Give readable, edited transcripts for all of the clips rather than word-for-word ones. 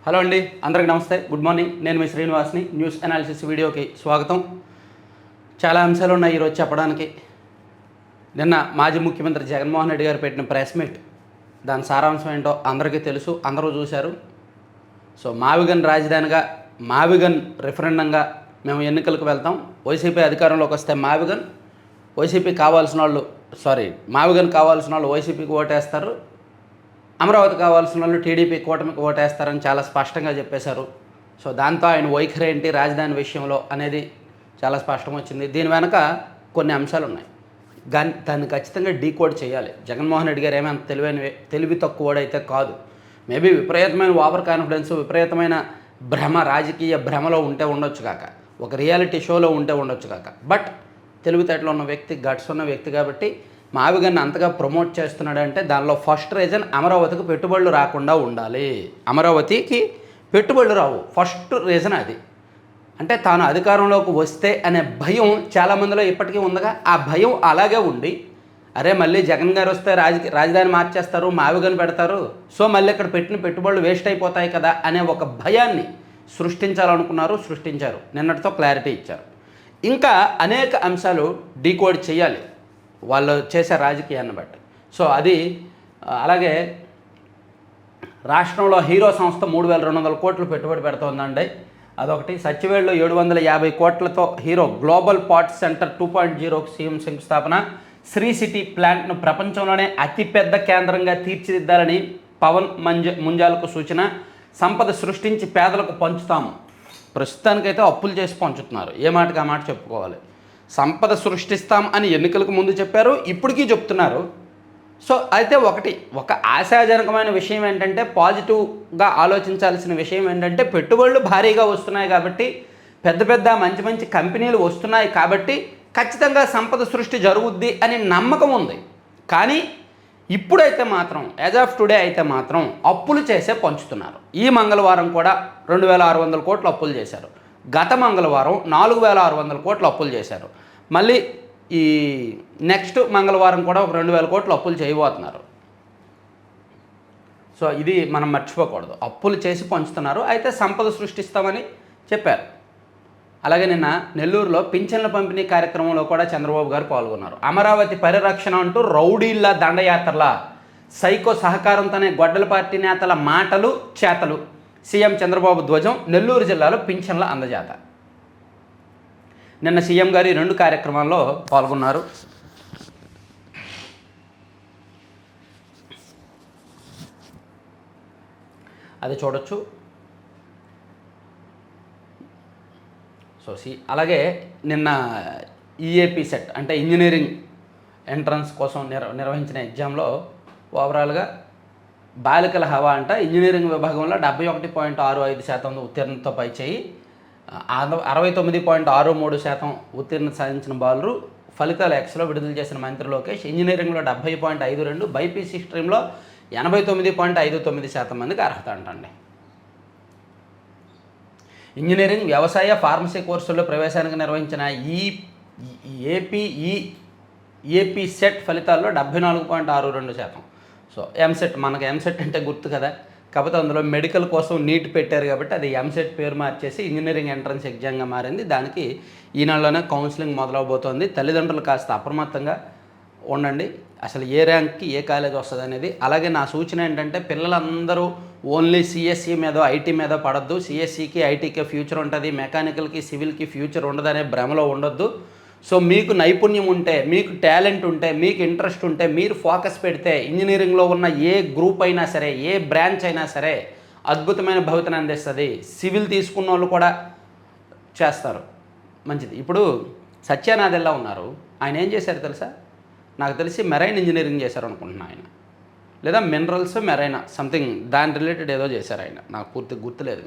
Hello అండి, అందరికీ నమస్తే, గుడ్ మార్నింగ్. నేను మీ శ్రీనివాస్ని. న్యూస్ అనాలిసిస్ వీడియోకి స్వాగతం. చాలా అంశాలు ఉన్నాయి ఈరోజు చెప్పడానికి. నిన్న మాజీ ముఖ్యమంత్రి జగన్మోహన్ రెడ్డి గారు పెట్టిన ప్రెస్ మీట్, దాని సారాంశం ఏంటో అందరికీ తెలుసు, అందరూ చూశారు. సో మావిగన్ రాజధానిగా, మావిగన్ రిఫరెండంగా మేము ఎన్నికలకు వెళ్తాం. వైసీపీ అధికారంలోకి వస్తే మావిగన్, మావిగన్ కావాల్సిన వాళ్ళు వైసీపీకి ఓటేస్తారు, అమరావతి కావాల్సిన వాళ్ళు టీడీపీ కూటమికి ఓటేస్తారని చాలా స్పష్టంగా చెప్పేశారు. సో దాంతో ఆయన వైఖరి ఏంటి రాజధాని విషయంలో అనేది చాలా స్పష్టం వచ్చింది. దీని వెనక కొన్ని అంశాలు ఉన్నాయి. దాన్ని ఖచ్చితంగా డీకోడ్ చేయాలి. జగన్మోహన్ రెడ్డి గారు ఏమైనా తెలివి తక్కువడైతే కాదు. మేబీ విపరీతమైన ఓవర్ కాన్ఫిడెన్స్, విపరీతమైన భ్రమ, రాజకీయ భ్రమలో ఉంటే ఉండొచ్చు కాక, ఒక రియాలిటీ షోలో ఉంటే ఉండొచ్చు కాక, బట్ తెలివితేటలో ఉన్న వ్యక్తి, గట్స్ ఉన్న వ్యక్తి కాబట్టి మావిగన్ని అంతగా ప్రమోట్ చేస్తున్నాడంటే దానిలో ఫస్ట్ రీజన్ అమరావతికి పెట్టుబడులు రాకుండా ఉండాలి. అమరావతికి పెట్టుబడులు రావు, ఫస్ట్ రీజన్ అది. అంటే తాను అధికారంలోకి వస్తే అనే భయం చాలామందిలో ఇప్పటికీ ఉందిగా. ఆ భయం అలాగే ఉండి, అరే మళ్ళీ జగన్ గారు వస్తే రాజధాని మార్చేస్తారు, మావిగన్ పెడతారు, సో మళ్ళీ ఇక్కడ పెట్టిన పెట్టుబడులు వేస్ట్ అయిపోతాయి కదా అనే ఒక భయాన్ని సృష్టించాలనుకున్నారు, సృష్టించారు. నిన్నటితో క్లారిటీ ఇచ్చారు. ఇంకా అనేక అంశాలు డీకోడ్ చేయాలి వాళ్ళు చేసే రాజకీయాన్ని బట్టి. సో అది అలాగే రాష్ట్రంలో హీరో సంస్థ 3,200 కోట్లు పెట్టుబడి పెడుతోందండి. అదొకటి. సచివేళ్ళలో 750 కోట్లతో హీరో గ్లోబల్ పాట్ సెంటర్ 2.0కి సీఎం శంకుస్థాపన. శ్రీ సిటీ ప్లాంట్ను ప్రపంచంలోనే అతిపెద్ద కేంద్రంగా తీర్చిదిద్దాలని పవన్ ముంజాలకు సూచన. సంపద సృష్టించి పేదలకు పంచుతాము. ప్రస్తుతానికైతే అప్పులు చేసి పంచుతున్నారు. ఏ మాటకి ఆ మాట చెప్పుకోవాలి. సంపద సృష్టిస్తాం అని ఎన్నికలకు ముందు చెప్పారు, ఇప్పటికీ చెప్తున్నారు. సో అయితే ఒక ఆశాజనకమైన విషయం ఏంటంటే, పాజిటివ్గా ఆలోచించాల్సిన విషయం ఏంటంటే, పెట్టుబడులు భారీగా వస్తున్నాయి కాబట్టి, పెద్ద పెద్ద మంచి మంచి కంపెనీలు వస్తున్నాయి కాబట్టి ఖచ్చితంగా సంపద సృష్టి జరుగుద్ది అని నమ్మకం ఉంది. కానీ ఇప్పుడైతే మాత్రం, యాజ్ ఆఫ్ టుడే అయితే మాత్రం అప్పులు చేసే పంచుతున్నారు. ఈ మంగళవారం కూడా 2,600 కోట్లు అప్పులు చేశారు. గత మంగళవారం 4,600 కోట్లు అప్పులు చేశారు. మళ్ళీ ఈ నెక్స్ట్ మంగళవారం కూడా ఒక 2,000 కోట్లు అప్పులు చేయబోతున్నారు. సో ఇది మనం మర్చిపోకూడదు. అప్పులు చేసి పంచుతున్నారు, అయితే సంపద సృష్టిస్తామని చెప్పారు. అలాగే నిన్న నెల్లూరులో పింఛన్ల పంపిణీ కార్యక్రమంలో కూడా చంద్రబాబు గారు పాల్గొన్నారు. అమరావతి పరిరక్షణ అంటూ రౌడీల్లా, దండయాత్రలా, సైకో సహకారంతోనే గొడ్డల పార్టీ నేతల మాటలు చేతలు. సీఎం చంద్రబాబు ధ్వజం. నెల్లూరు జిల్లాలో పింఛన్ల అందజేత. నిన్న సీఎం గారు 2 కార్యక్రమాల్లో పాల్గొన్నారు. అది చూడొచ్చు. సో అలాగే నిన్న ఈఏపీ సెట్ అంటే ఇంజనీరింగ్ ఎంట్రన్స్ కోసం నిర్వహించిన ఎగ్జామ్లో ఓవరాల్గా బాలికల హవా అంట. ఇంజనీరింగ్ విభాగంలో 71.65% ఉత్తీర్ణతతో పైచేయి, 69.63% ఉత్తీర్ణత సాధించిన బాలురు. ఫలితాలు ఎక్స్లో విడుదల చేసిన మంత్రి లోకేష్. ఇంజనీరింగ్లో 70.52, బైపీసీ స్ట్రీమ్లో 89.59% మందికి అర్హత అంటండి. ఇంజనీరింగ్, వ్యవసాయ, ఫార్మసీ కోర్సుల్లో ప్రవేశానికి నిర్వహించిన ఏపీ సెట్ ఫలితాల్లో 74.62%. సో ఎంసెట్, మనకు ఎంసెట్ అంటే గుర్తు కదా, కాకపోతే అందులో మెడికల్ కోసం నీట్ పెట్టారు కాబట్టి అది ఎంసెట్ పేరు మార్చేసి ఇంజనీరింగ్ ఎంట్రన్స్ ఎగ్జామ్గా మారింది. దానికి ఈ నెలలోనే కౌన్సిలింగ్ మొదలవబోతోంది. తల్లిదండ్రులు కాస్త అప్రమత్తంగా ఉండండి. అసలు ఏ ర్యాంక్కి ఏ కాలేజ్ వస్తుంది అనేది. అలాగే నా సూచన ఏంటంటే, పిల్లలందరూ ఓన్లీ సిఎస్సి మీద, ఐటీ మీద పడద్దు. సిఎస్సికి, ఐటీకి ఫ్యూచర్ ఉంటుంది, మెకానికల్కి, సివిల్కి ఫ్యూచర్ ఉండదనే భ్రమలో ఉండొద్దు. సో మీకు నైపుణ్యం ఉంటే, మీకు టాలెంట్ ఉంటే, మీకు ఇంట్రెస్ట్ ఉంటే, మీరు ఫోకస్ పెడితే ఇంజనీరింగ్లో ఉన్న ఏ గ్రూప్ అయినా సరే, ఏ బ్రాంచ్ అయినా సరే అద్భుతమైన భవితను అందిస్తుంది. సివిల్ తీసుకున్న వాళ్ళు కూడా చేస్తారు, మంచిది. ఇప్పుడు సత్యానాథెల్లా ఉన్నారు, ఆయన ఏం చేశారు తెలుసా? నాకు తెలిసి మెరైన్ ఇంజనీరింగ్ చేశారు అనుకుంటున్నాను ఆయన, లేదా మినరల్స్ మెరైన్ సంథింగ్ దాని రిలేటెడ్ ఏదో చేశారు ఆయన, నాకు పూర్తిగా గుర్తులేదు.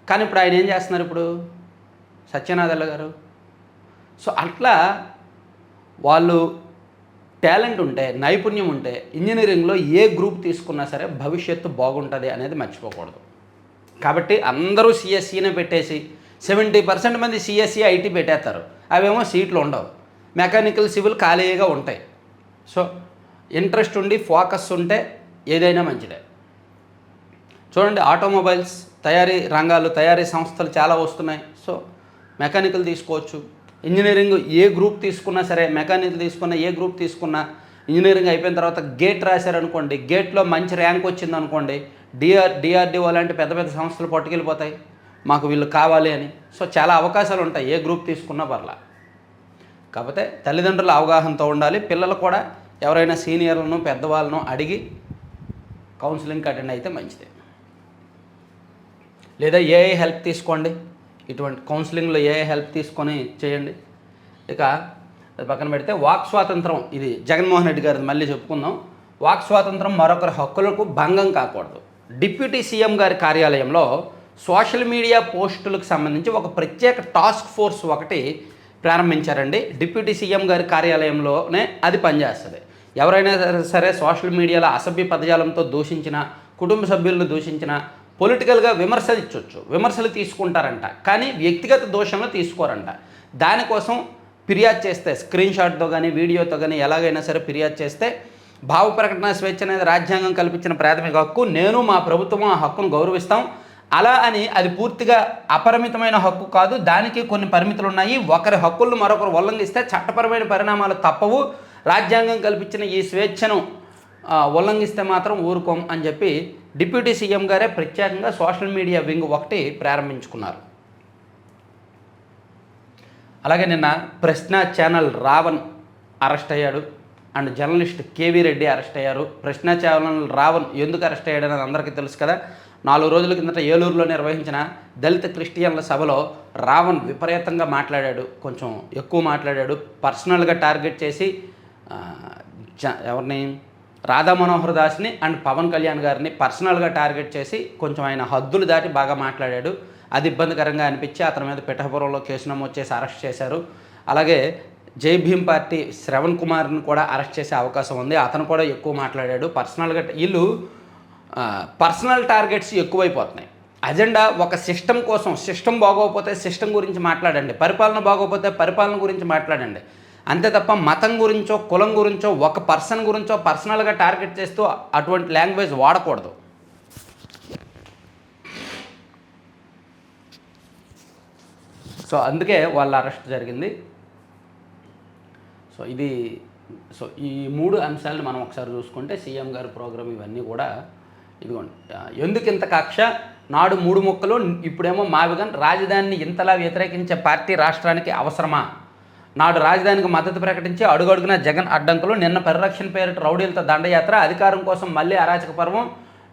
కానీ ఇప్పుడు ఆయన ఏం చేస్తున్నారు ఇప్పుడు సత్యానాథెల్లా గారు? సో అట్లా వాళ్ళు టాలెంట్ ఉంటే, నైపుణ్యం ఉంటే ఇంజనీరింగ్లో ఏ గ్రూప్ తీసుకున్నా సరే భవిష్యత్తు బాగుంటుంది అనేది మర్చిపోకూడదు. కాబట్టి అందరూ సిఎస్సినే పెట్టేసి 70% మంది సిఎస్సి, ఐటీ పెట్టేస్తారు. అవేమో సీట్లు ఉండవు. మెకానికల్, సివిల్ ఖాళీగా ఉంటాయి. సో ఇంట్రెస్ట్ ఉండి ఫోకస్ ఉంటే ఏదైనా మంచిదే. చూడండి, ఆటోమొబైల్స్, తయారీ రంగాలు, తయారీ సంస్థలు చాలా వస్తున్నాయి. సో మెకానికల్ తీసుకోవచ్చు. ఇంజనీరింగ్ ఏ గ్రూప్ తీసుకున్నా సరే, మెకానికల్ తీసుకున్నా, ఏ గ్రూప్ తీసుకున్నా, ఇంజనీరింగ్ అయిపోయిన తర్వాత గేట్ రాశారనుకోండి, గేట్లో మంచి ర్యాంక్ వచ్చిందనుకోండి, డిఆర్డిఓ లాంటి పెద్ద పెద్ద సంస్థలు పట్టుకెళ్ళిపోతాయి, మాకు వీళ్ళు కావాలి అని. సో చాలా అవకాశాలు ఉంటాయి ఏ గ్రూప్ తీసుకున్నా పర్లా. కాకపోతే తల్లిదండ్రుల అవగాహనతో ఉండాలి. పిల్లలు కూడా ఎవరైనా సీనియర్లను, పెద్దవాళ్ళను అడిగి కౌన్సిలింగ్కి అటెండ్ అయితే మంచిది. లేదా ఏఐ హెల్ప్ తీసుకోండి. ఇటువంటి కౌన్సిలింగ్లో ఏఐ హెల్ప్ తీసుకొని చేయండి. ఇక అది పక్కన పెడితే వాక్ స్వాతంత్రం, ఇది జగన్మోహన్ రెడ్డి గారిది మళ్ళీ చెప్పుకుందాం. వాక్ స్వాతంత్రం మరొకరి హక్కులకు భంగం కాకూడదు. డిప్యూటీ సీఎం గారి కార్యాలయంలో సోషల్ మీడియా పోస్టులకు సంబంధించి ఒక ప్రత్యేక టాస్క్ ఫోర్స్ ఒకటి ప్రారంభించారండి. డిప్యూటీ సీఎం గారి కార్యాలయంలోనే అది పనిచేస్తుంది. ఎవరైనా సరే సోషల్ మీడియాలో అసభ్య పదజాలంతో దూషించిన, కుటుంబ సభ్యులను దూషించిన, పొలిటికల్గా విమర్శలు ఇచ్చొచ్చు, విమర్శలు తీసుకుంటారంట, కానీ వ్యక్తిగత దోషంలో తీసుకోరంట. దానికోసం ఫిర్యాదు చేస్తే స్క్రీన్ షాట్తో కానీ వీడియోతో కానీ ఎలాగైనా సరే ఫిర్యాదు చేస్తే భావ ప్రకటన స్వేచ్ఛ అనేది రాజ్యాంగం కల్పించిన ప్రాథమిక హక్కు, నేను మా ప్రభుత్వం ఆ హక్కును గౌరవిస్తాం. అలా అని అది పూర్తిగా అపరిమితమైన హక్కు కాదు, దానికి కొన్ని పరిమితులు ఉన్నాయి. ఒకరి హక్కులను మరొకరు ఉల్లంఘిస్తే చట్టపరమైన పరిణామాలు తప్పవు. రాజ్యాంగం కల్పించిన ఈ స్వేచ్ఛను ఉల్లంఘిస్తే మాత్రం ఊరుకోం అని చెప్పి డిప్యూటీ సీఎం గారే ప్రత్యేకంగా సోషల్ మీడియా వింగ్ ఒకటి ప్రారంభించుకున్నారు. అలాగే నిన్న ప్రశ్న ఛానల్ రావణ్ అరెస్ట్ అయ్యాడు and journalist KV Reddy arrest అయ్యారు. ప్రశ్న ఛానల్ రావణ్ ఎందుకు అరెస్ట్ అయ్యాడని అందరికీ తెలుసు కదా. 4 రోజుల కిందట ఏలూరులో నిర్వహించిన దళిత క్రిస్టియన్ల సభలో రావణ్ విపరీతంగా మాట్లాడాడు, కొంచెం ఎక్కువ మాట్లాడాడు. పర్సనల్గా టార్గెట్ చేసి ఎవరిని, రాధా మనోహర్ దాస్ని అండ్ పవన్ కళ్యాణ్ గారిని పర్సనల్గా టార్గెట్ చేసి కొంచెం ఆయన హద్దులు దాటి బాగా మాట్లాడాడు. అది ఇబ్బందికరంగా అనిపించి అతని మీద పిఠాపురంలో కేసు నమోదు చేసి అరెస్ట్ చేశారు. అలాగే జై భీమ్ పార్టీ శ్రవణ్ కుమార్ని కూడా అరెస్ట్ చేసే అవకాశం ఉంది. అతను కూడా ఎక్కువ మాట్లాడాడు. పర్సనల్గా వీళ్ళు పర్సనల్ టార్గెట్స్ ఎక్కువైపోతున్నాయి. అజెండా ఒక సిస్టమ్ కోసం, సిస్టమ్ బాగోకపోతే సిస్టమ్ గురించి మాట్లాడండి, పరిపాలన బాగోకపోతే పరిపాలన గురించి మాట్లాడండి, అంతే తప్ప మతం గురించో కులం గురించో ఒక పర్సన్ గురించో పర్సనల్గా టార్గెట్ చేస్తూ అటువంటి లాంగ్వేజ్ వాడకూడదు. సో అందుకే వాళ్ళ అరెస్ట్ జరిగింది. సో ఈ 3 అంశాలను మనం ఒకసారి చూసుకుంటే సీఎం గారి ప్రోగ్రాం ఇవన్నీ కూడా ఇదిగోండి. ఎందుకు ఇంత కక్ష, నాడు 3 ముక్కలు, ఇప్పుడేమో మావిగన్, రాజధానిని ఇంతలా వ్యతిరేకించే పార్టీ రాష్ట్రానికి అవసరమా, నాడు రాజధానికి మద్దతు ప్రకటించి అడుగడుగున జగన్ అడ్డంకులు, నిన్న పరిరక్షణ పేరిట రౌడీలతో దండయాత్ర, అధికారం కోసం మళ్ళీ అరాచక పర్వం,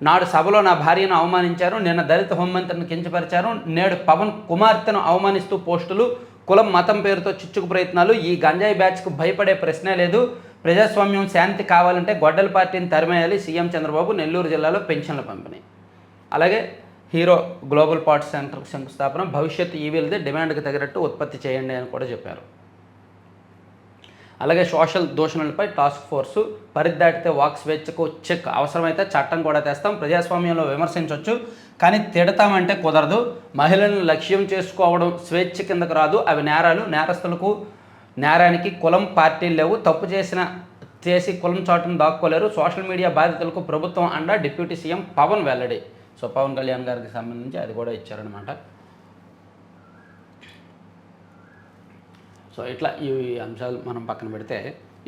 నాడు సభలో నా భార్యను అవమానించారు, నిన్న దళిత హోంమంత్రిని కించపరిచారు, నేడు పవన్ కుమార్తెను అవమానిస్తూ పోస్టులు, కులం మతం పేరుతో చిచ్చుకు ప్రయత్నాలు, ఈ గంజాయి బ్యాచ్కు భయపడే ప్రశ్నే లేదు, ప్రజాస్వామ్యం శాంతి కావాలంటే గొడ్డల పార్టీని తరిమేయాలి, సీఎం చంద్రబాబు, నెల్లూరు జిల్లాలో పెన్షన్ల పంపిణీ. అలాగే హీరో గ్లోబల్ పార్ట్స్ సెంటర్ శంకుస్థాపన, భవిష్యత్తు ఈవీలదే, డిమాండ్కి తగినట్టు ఉత్పత్తి చేయండి అని కూడా చెప్పారు. అలాగే సోషల్ దూషణలపై టాస్క్ ఫోర్సు, పరిదాటితే వాక్ స్వేచ్ఛకు చెక్, అవసరమైతే చట్టం కూడా తెస్తాం, ప్రజాస్వామ్యంలో విమర్శించవచ్చు కానీ తిడతామంటే కుదరదు, మహిళలను లక్ష్యం చేసుకోవడం స్వేచ్ఛ కిందకు రాదు, అవి నేరాలు, నేరస్తులకు నేరానికి కులం పార్టీలు లేవు, తప్పు చేసి కులం చాటును దాక్కోలేరు, సోషల్ మీడియా బాధితులకు ప్రభుత్వం అండా, డిప్యూటీ సీఎం పవన్ వెల్లడి. సో పవన్ కళ్యాణ్ గారికి సంబంధించి అది కూడా ఇచ్చారనమాట. సో ఇట్లా ఈ అంశాలు మనం పక్కన పెడితే,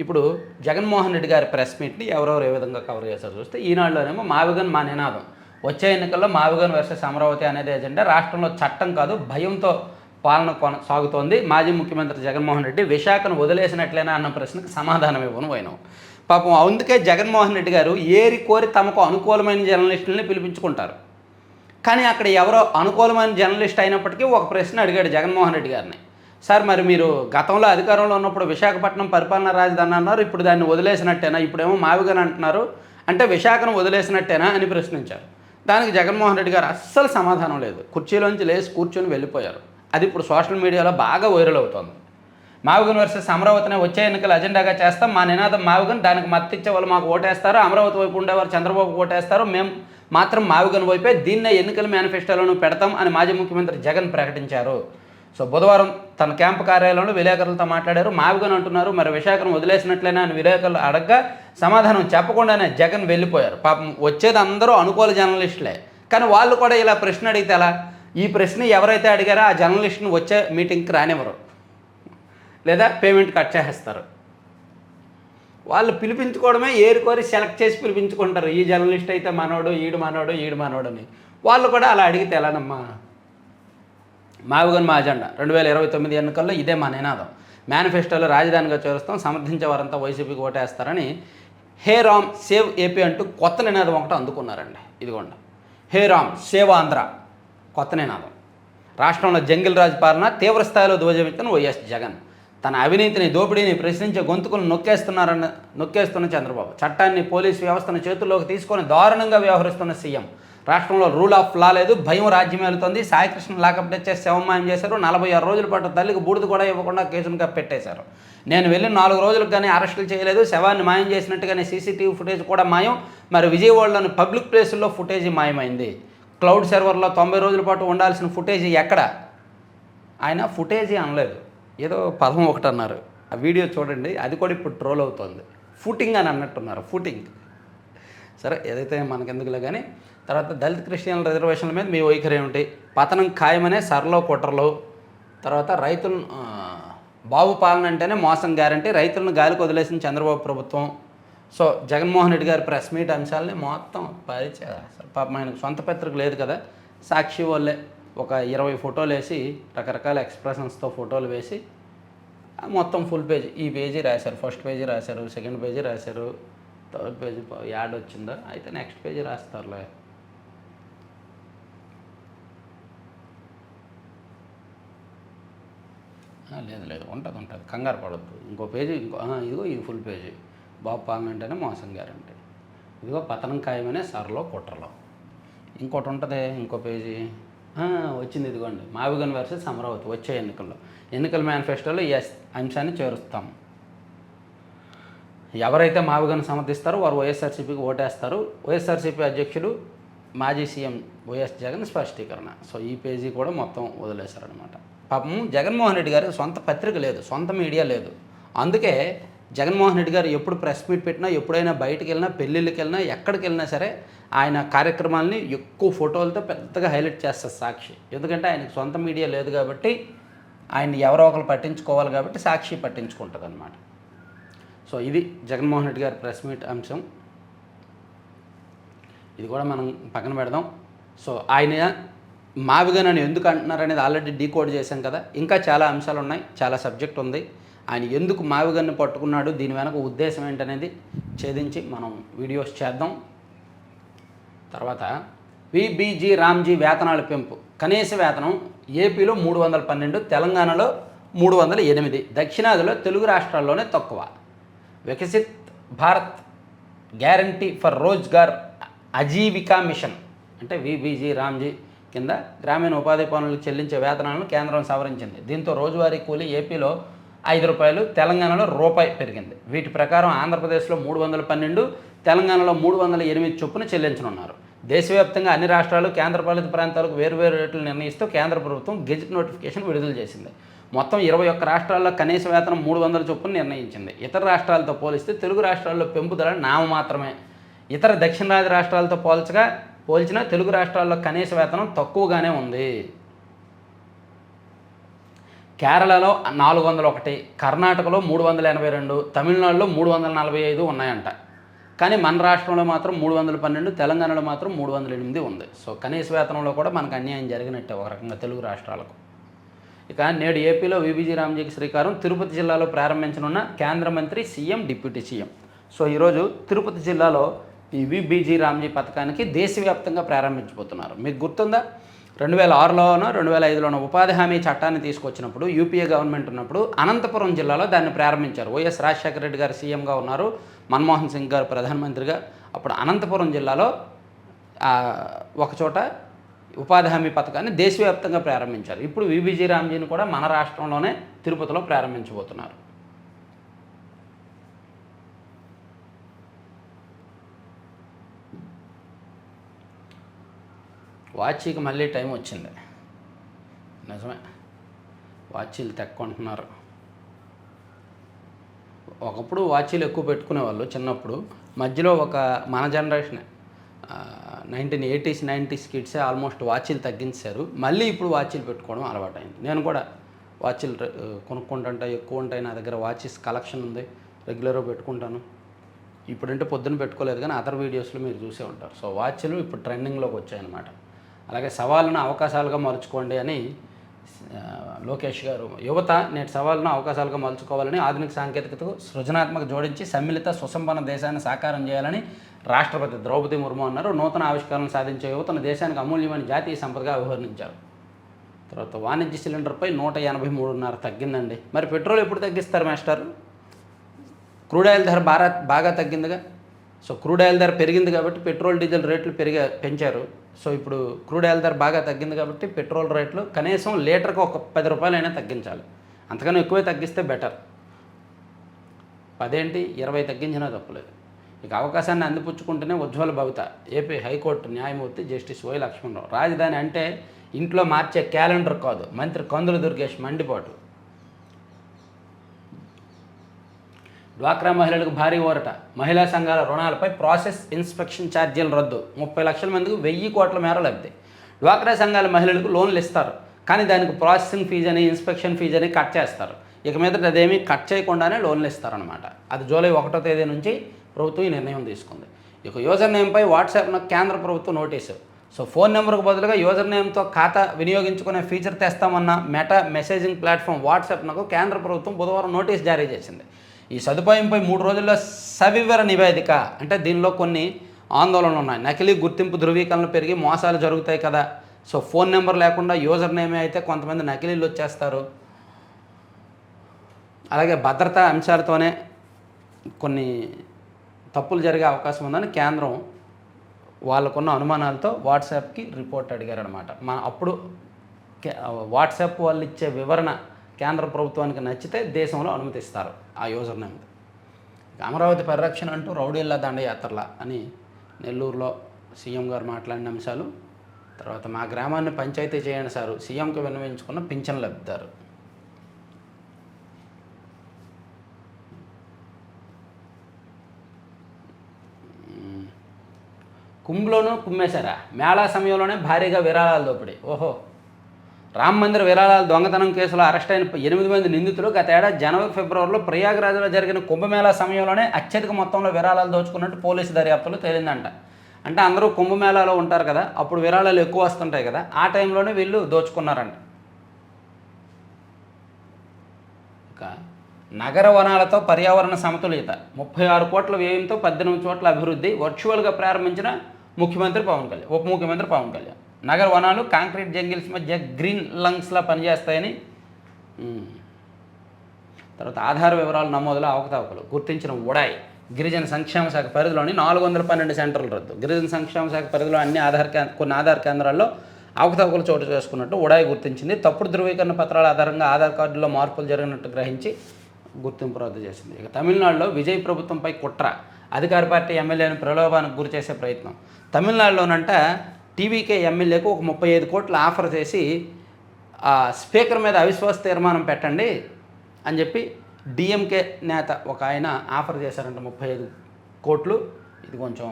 ఇప్పుడు జగన్మోహన్ రెడ్డి గారి ప్రెస్ మీట్ని ఎవరెవరు ఏ విధంగా కవర్ చేశారో చూస్తే, ఈనాడులోనేమో మావిగన్ మా నినాదం, వచ్చే ఎన్నికల్లో మావిగన్ వర్సెస్ అమరావతి అనేది ఎజెండా, రాష్ట్రంలో చట్టం కాదు భయంతో పాలన కొనసాగుతోంది, మాజీ ముఖ్యమంత్రి జగన్మోహన్ రెడ్డి విశాఖను వదిలేసినట్లేనా అన్న ప్రశ్నకు సమాధానం ఇవ్వను పోయినాం. పాపం అందుకే జగన్మోహన్ రెడ్డి గారు ఏరి కోరి తమకు అనుకూలమైన జర్నలిస్టులని పిలిపించుకుంటారు. కానీ అక్కడ ఎవరో అనుకూలమైన జర్నలిస్ట్ అయినప్పటికీ ఒక ప్రశ్న అడిగాడు జగన్మోహన్ రెడ్డి గారిని, సార్ మరి మీరు గతంలో అధికారంలో ఉన్నప్పుడు విశాఖపట్నం పరిపాలనా రాజధాని అన్నారు, ఇప్పుడు దాన్ని వదిలేసినట్టేనా, ఇప్పుడేమో మావిగన్ అంటున్నారు, అంటే విశాఖను వదిలేసినట్టేనా అని ప్రశ్నించారు. దానికి జగన్మోహన్ రెడ్డి గారు అస్సలు సమాధానం లేదు, కుర్చీలోంచి లేచి కూర్చొని వెళ్ళిపోయారు. అది ఇప్పుడు సోషల్ మీడియాలో బాగా వైరల్ అవుతోంది. మావిగన్ వర్సెస్ అమరావతిని వచ్చే ఎన్నికల అజెండాగా చేస్తాం, మా నినాదం మావిగన్, దానికి మద్దతు ఇచ్చే వాళ్ళు మాకు ఓటేస్తారు, అమరావతి వైపు ఉండేవారు చంద్రబాబు ఓటేస్తారు, మేము మాత్రం మావిగన్ వైపే, దీన్నే ఎన్నికల మేనిఫెస్టోలను పెడతాం అని మాజీ ముఖ్యమంత్రి జగన్ ప్రకటించారు. సో బుధవారం తన క్యాంపు కార్యాలయంలో విలేకరులతో మాట్లాడారు. మావిగన్ అంటున్నారు, మరి విశాఖను వదిలేసినట్లేనా అని విలేకరులు అడగ్గా సమాధానం చెప్పకుండానే జగన్ వెళ్ళిపోయారు. పాపం వచ్చేది అందరూ అనుకూల జర్నలిస్టులే, కానీ వాళ్ళు కూడా ఇలా ప్రశ్న అడిగితే ఎలా? ఈ ప్రశ్న ఎవరైతే అడిగారో ఆ జర్నలిస్ట్ని వచ్చే మీటింగ్కి రానివ్వరు, లేదా పేమెంట్ కట్ చేసేస్తారు. వాళ్ళు పిలిపించుకోవడమే ఏరుకోరి సెలెక్ట్ చేసి పిలిపించుకుంటారు. ఈ జర్నలిస్ట్ అయితే మనోడు, ఈడు మనోడు అని. వాళ్ళు కూడా అలా అడిగితే ఎలానమ్మా? మావిగన్ మా అజెండా 2029 ఎన్నికల్లో ఇదే మా నినాదం. మేనిఫెస్టోలో రాజధానిగా చేరుస్తాం, సమర్థించే వారంతా వైసీపీకి ఓటేస్తారని హే రామ్ సేవ్ ఏపీ అంటూ కొత్త నినాదం ఒకటి అందుకున్నారండి. ఇదిగోండి, హే రామ్ సేవ్ ఆంధ్ర కొత్త నినాదం. రాష్ట్రంలో జంగిల్ రాజ్ పాలన తీవ్ర స్థాయిలో ధ్వజమెత్తిన వైఎస్ జగన్. తన అవినీతిని, దోపిడీని ప్రశ్నించే గొంతుకులను నొక్కేస్తున్న చంద్రబాబు. చట్టాన్ని, పోలీసు వ్యవస్థను చేతుల్లోకి తీసుకొని దారుణంగా వ్యవహరిస్తున్న సీఎం. రాష్ట్రంలో రూల్ ఆఫ్ లా లేదు, భయం రాజ్యం వెళుతుంది. సాయికృష్ణ లాకప్ తెచ్చే శవమాయం చేశారు. 46 రోజుల పాటు తల్లికి బూడిద కూడా ఇవ్వకుండా కేసును కప్పెట్టేశారు. నేను వెళ్ళిన 4 రోజులకు కానీ అరెస్టులు చేయలేదు. శవాన్ని మాయం చేసినట్టుగానే సీసీటీవీ ఫుటేజ్ కూడా మాయం. మరి విజయవాడలోని పబ్లిక్ ప్లేసుల్లో ఫుటేజీ మాయమైంది. క్లౌడ్ సర్వర్లో 90 రోజుల పాటు ఉండాల్సిన ఫుటేజీ ఎక్కడ? ఆయన ఫుటేజీ అనలేదు, ఏదో పదం ఒకటి అన్నారు. ఆ వీడియో చూడండి, అది కూడా ఇప్పుడు ట్రోల్ అవుతుంది. ఫుటింగ్ అని అన్నట్టున్నారు, ఫుటింగ్. సరే, ఏదైతే మనకెందుకులే కానీ. తర్వాత దళిత క్రిస్టియన్ల రిజర్వేషన్ల మీద మీ వైఖరి ఏమిటి? పతనం ఖాయమనే సరలో కుట్రలు. తర్వాత రైతులను బాబు పాలన అంటేనే మోసం గ్యారంటీ, రైతులను గాలికి వదిలేసిన చంద్రబాబు ప్రభుత్వం. సో జగన్మోహన్ రెడ్డి గారి ప్రెస్ మీట్ అంశాలని మొత్తం పరిచయం. పాపం ఆయనకు సొంత పత్రిక లేదు కదా, సాక్షి వాళ్ళే ఒక 20 ఫోటోలు వేసి, రకరకాల ఎక్స్ప్రెషన్స్తో ఫోటోలు వేసి మొత్తం ఫుల్ పేజ్, ఈ పేజీ రాశారు. ఫస్ట్ పేజీ రాశారు, సెకండ్ పేజీ రాశారు, థర్డ్ పేజీ యాడ్ వచ్చిందా, అయితే నెక్స్ట్ పేజీ రాస్తారులే. లేదు ఉంటుంది, కంగారు పడద్దు. ఇంకో పేజీ, ఇదిగో ఇది ఫుల్ పేజీ. బాబు పాలన అంటేనే మోసం గ్యారంటీ, ఇదిగో పతనం ఖాయమనే సరలో కుట్రలో. ఇంకోటి ఉంటుంది, ఇంకో పేజీ వచ్చింది. ఇదిగోండి, మావిగన్ వర్సెస్ అమరావతి వచ్చే ఎన్నికల మేనిఫెస్టోలో ఈ అంశాన్ని చేరుస్తాం. ఎవరైతే మావిగన్ సమర్థిస్తారో వారు వైఎస్ఆర్సీపీకి ఓటేస్తారు. వైఎస్ఆర్సీపీ అధ్యక్షుడు మాజీ సీఎం వైఎస్ జగన్ స్పష్టీకరణ. సో ఈ పేజీ కూడా మొత్తం వదిలేశారనమాట. పాపం జగన్మోహన్ రెడ్డి గారు సొంత పత్రిక లేదు, సొంత మీడియా లేదు. అందుకే జగన్మోహన్ రెడ్డి గారు ఎప్పుడు ప్రెస్ మీట్ పెట్టినా, ఎప్పుడైనా బయటకు వెళ్ళినా, పెళ్ళిళ్ళకి వెళ్ళినా, ఎక్కడికి వెళ్ళినా సరే ఆయన కార్యక్రమాలని ఎక్కువ ఫోటోలతో పెద్దగా హైలైట్ చేస్తారు సాక్షి. ఎందుకంటే ఆయనకు సొంత మీడియా లేదు కాబట్టి, ఆయన ఎవరో ఒకరు పట్టించుకోవాలి కాబట్టి సాక్షి పట్టించుకుంటుంది అనమాట. సో ఇది జగన్మోహన్ రెడ్డి గారి ప్రెస్ మీట్ అంశం. ఇది కూడా మనం పక్కన పెడదాం. సో ఆయన మావిగన్ అని ఎందుకు అంటున్నారు అనేది ఆల్రెడీ డీకోడ్ చేశాం కదా. ఇంకా చాలా అంశాలు ఉన్నాయి, చాలా సబ్జెక్ట్ ఉంది. ఆయన ఎందుకు మావిగన్ని పట్టుకున్నాడు, దీని వెనక ఉద్దేశం ఏంటనేది ఛేదించి మనం వీడియోస్ చేద్దాం. తర్వాత విబీజీ రామ్జీ వేతనాల పెంపు. కనీస వేతనం ఏపీలో 312, తెలంగాణలో 308, దక్షిణాదిలో తెలుగు రాష్ట్రాల్లోనే తక్కువ. Viksit Bharat guarantee for Rozgar Ajeevika mission అంటే విబీజీ రామ్జీ కింద గ్రామీణ ఉపాధి పనులకు చెల్లించే వేతనాలను కేంద్రం సవరించింది. దీంతో రోజువారీ కూలీ ఏపీలో ₹5, తెలంగాణలో రూపాయి పెరిగింది. వీటి ప్రకారం ఆంధ్రప్రదేశ్లో 312, తెలంగాణలో 308 చొప్పున చెల్లించనున్నారు. దేశవ్యాప్తంగా అన్ని రాష్ట్రాలు, కేంద్రపాలిత ప్రాంతాలకు వేరువేరు రేట్లు నిర్ణయిస్తూ కేంద్ర ప్రభుత్వం గెజిట్ నోటిఫికేషన్ విడుదల చేసింది. మొత్తం 21 రాష్ట్రాల్లో కనీస వేతనం 300 చొప్పున నిర్ణయించింది. ఇతర రాష్ట్రాలతో పోలిస్తే తెలుగు రాష్ట్రాల్లో పెంపుదల నామమాత్రమే. ఇతర దక్షిణాది రాష్ట్రాలతో పోల్చినా తెలుగు రాష్ట్రాల్లో కనీస వేతనం తక్కువగానే ఉంది. కేరళలో 401, కర్ణాటకలో 382, తమిళనాడులో 345 ఉన్నాయంట. కానీ మన రాష్ట్రంలో మాత్రం 312, తెలంగాణలో మాత్రం 308 ఉంది. సో కనీస వేతనంలో కూడా మనకు అన్యాయం జరిగినట్టే ఒక రకంగా తెలుగు రాష్ట్రాలకు. ఇక నేడు ఏపీలో విబీజీ రామ్జీకి శ్రీకారం. తిరుపతి జిల్లాలో ప్రారంభించనున్న కేంద్ర మంత్రి, సీఎం, డిప్యూటీ సీఎం. సో ఈరోజు తిరుపతి జిల్లాలో ఈ విబీజీ రామ్జీ పథకానికి దేశవ్యాప్తంగా ప్రారంభించబోతున్నారు. మీకు గుర్తుందా, 2006లోనో 2005లోనో ఉపాధి హామీ చట్టాన్ని తీసుకొచ్చినప్పుడు, యూపీఏ గవర్నమెంట్ ఉన్నప్పుడు అనంతపురం జిల్లాలో దాన్ని ప్రారంభించారు. వైఎస్ రాజశేఖర రెడ్డి గారు సీఎంగా ఉన్నారు, మన్మోహన్ సింగ్ గారు ప్రధానమంత్రిగా. అప్పుడు అనంతపురం జిల్లాలో ఒకచోట ఉపాధి హామీ పథకాన్ని దేశవ్యాప్తంగా ప్రారంభించారు. ఇప్పుడు విబీజీ రామ్జీని కూడా మన రాష్ట్రంలోనే తిరుపతిలో ప్రారంభించబోతున్నారు. వాచీకి మళ్ళీ టైం వచ్చింది, నిజమే. వాచీలు తెక్కుంటున్నారు. ఒకప్పుడు వాచీలు ఎక్కువ పెట్టుకునేవాళ్ళు చిన్నప్పుడు. మధ్యలో ఒక మన జనరేషన్ 1980s 90s కిడ్సే ఆల్మోస్ట్ వాచీలు తగ్గించారు. మళ్ళీ ఇప్పుడు వాచీలు పెట్టుకోవడం అలవాటైంది. నేను కూడా వాచీలు కొనుక్కుంటుంటా, ఎక్కువ ఉంటాయి నా దగ్గర. వాచెస్ కలెక్షన్ ఉంది, రెగ్యులర్గా పెట్టుకుంటాను. ఇప్పుడంటే పొద్దున్న పెట్టుకోలేదు కానీ అదర్ వీడియోస్లో మీరు చూసే ఉంటారు. సో వాచ్లు ఇప్పుడు ట్రెండింగ్లోకి వచ్చాయన్నమాట. అలాగే సవాళ్ళను అవకాశాలుగా మలుచుకోండి అని లోకేష్ గారు, యువత నేటి సవాళ్ళను అవకాశాలుగా మలుచుకోవాలని, ఆధునిక సాంకేతికతకు సృజనాత్మక జోడించి సమ్మిళిత సుసంపన్న దేశాన్ని సాకారం చేయాలని రాష్ట్రపతి ద్రౌపది ముర్ము అన్నారు. నూతన ఆవిష్కరణలు సాధించే యువతను దేశానికి అమూల్యమైన జాతీయ సంపదగా అభివర్ణించారు. తర్వాత వాణిజ్య సిలిండర్పై 183.5 తగ్గిందండి. మరి పెట్రోల్ ఎప్పుడు తగ్గిస్తారు మాస్టర్? క్రూడ్ ఆయిల్ ధర బాగా తగ్గిందిగా. సో క్రూడ్ ఆయిల్ ధర పెరిగింది కాబట్టి పెట్రోల్ డీజిల్ రేట్లు పెంచారు. సో ఇప్పుడు క్రూడ్ ఆయిల్ ధర బాగా తగ్గింది కాబట్టి పెట్రోల్ రేట్లు కనీసం లీటర్కి ఒక 10 రూపాయలైనా తగ్గించాలి. అంతకన్నా ఎక్కువే తగ్గిస్తే బెటర్. 10 ఏంటి 20 తగ్గించినా తప్పలేదు. ఇక అవకాశాన్ని అందిపుచ్చుకుంటేనే ఉజ్వల భవిత. ఏపీ హైకోర్టు న్యాయమూర్తి జస్టిస్ వై లక్ష్మణరావు. రాజధాని అంటే ఇంట్లో మార్చే క్యాలెండర్ కాదు, మంత్రి కందుల దుర్గేష్ మండిపాటు. డ్వాక్రా మహిళలకు భారీ ఊరట. మహిళా సంఘాల రుణాలపై ప్రాసెస్ ఇన్స్పెక్షన్ ఛార్జీలు రద్దు. 30 లక్షల మందికి 1000 కోట్ల మేర లబ్ధి. డ్వాక్రా సంఘాల మహిళలకు లోన్లు ఇస్తారు, కానీ దానికి ప్రాసెసింగ్ ఫీజు అని, ఇన్స్పెక్షన్ ఫీజు అని కట్ చేస్తారు. ఇక మీదట అదేమీ కట్ చేయకుండానే లోన్లు ఇస్తారనమాట. అది జూలై 1వ తేదీ నుంచి ప్రభుత్వం ఈ నిర్ణయం తీసుకుంది. ఇక యూజర్ నేమ్పై వాట్సాప్ను కేంద్ర ప్రభుత్వం నోటీసు. సో ఫోన్ నెంబర్కు బదులుగా యూజర్ నేమ్తో ఖాతా వినియోగించుకునే ఫీచర్ తెస్తామన్న మెటా మెసేజింగ్ ప్లాట్ఫామ్ వాట్సాప్నకు కేంద్ర ప్రభుత్వం బుధవారం నోటీస్ జారీ చేసింది. ఈ సదుపాయంపై 3 రోజుల్లో సవివర నివేదిక. అంటే దీనిలో కొన్ని ఆందోళనలు ఉన్నాయి. నకిలీ గుర్తింపు ధృవీకరణలు పెరిగి మోసాలు జరుగుతాయి కదా. సో ఫోన్ నెంబర్ లేకుండా యూజర్ నేమే అయితే కొంతమంది నకిలీలు వచ్చేస్తారు. అలాగే భద్రతా అంశాలతోనే కొన్ని తప్పులు జరిగే అవకాశం ఉందని కేంద్రం వాళ్ళకున్న అనుమానాలతో వాట్సాప్కి రిపోర్ట్ అడిగారనమాట. అప్పుడు వాట్సాప్ వాళ్ళు ఇచ్చే వివరణ కేంద్ర ప్రభుత్వానికి నచ్చితే దేశంలో అనుమతిస్తారు ఆ యూజర్ నేమ్. అమరావతి పరిరక్షణ అంటూ రౌడీల్లా దండయాత్రలా అని నెల్లూరులో సీఎం గారు మాట్లాడిన అంశాలు. తర్వాత మా గ్రామాన్ని పంచాయతీ చేయండి సారు, సీఎంకి విన్నవించుకున్న పింఛన్ లబ్ధిదారు. కుంభ్లోనూ కుమ్మేశారా? మేళా సమయంలోనే భారీగా విరాళాలు దోపిడీ. ఓహో, రామ మందిర విరాళాల దొంగతనం కేసులో అరెస్ట్ అయిన 8 మంది నిందితులు గత ఏడాది జనవరి ఫిబ్రవరిలో ప్రయాగ్రాజ్లో జరిగిన కుంభమేళా సమయంలోనే అత్యధిక మొత్తంలో విరాళాలు దోచుకున్నట్టు పోలీసు దర్యాప్తులో తేలిందంట. అంటే అందరూ కుంభమేళాలో ఉంటారు కదా, అప్పుడు విరాళాలు ఎక్కువ వస్తుంటాయి కదా, ఆ టైంలోనే వీళ్ళు దోచుకున్నారంట. ఇక నగర వనాలతో పర్యావరణ సమతుల్యత. 36 కోట్ల వ్యయంతో 18 చోట్ల అభివృద్ధి వర్చువల్గా ప్రారంభించిన ముఖ్యమంత్రి పవన్ కళ్యాణ్, ఉప ముఖ్యమంత్రి పవన్ కళ్యాణ్. నగర వనాలు కాంక్రీట్ జంగిల్స్ మధ్య గ్రీన్ లంగ్స్లా పనిచేస్తాయని. తర్వాత ఆధార వివరాలు నమోదులో అవకతవకలు గుర్తించిన ఉడాయ్. గిరిజన సంక్షేమ శాఖ పరిధిలోని 412 సెంటర్లు రద్దు. గిరిజన సంక్షేమ శాఖ పరిధిలో కొన్ని ఆధార్ కేంద్రాల్లో అవకతవకలు చోటు చేసుకున్నట్టు ఉడాయ్ గుర్తించింది. తప్పుడు ధృవీకరణ పత్రాల ఆధారంగా ఆధార్ కార్డుల్లో మార్పులు జరిగినట్టు గ్రహించి గుర్తింపు రద్దు చేసింది. ఇక తమిళనాడులో విజయ్ ప్రభుత్వంపై కుట్ర. అధికార పార్టీ ఎమ్మెల్యేను ప్రలోభానికి గురి చేసే ప్రయత్నం. తమిళనాడులోనంట టీవీకే ఎమ్మెల్యేకు ఒక 35 కోట్లు ఆఫర్ చేసి స్పీకర్ మీద అవిశ్వాస తీర్మానం పెట్టండి అని చెప్పి డిఎంకే నేత ఒక ఆయన ఆఫర్ చేశారంట 35 కోట్లు. ఇది కొంచెం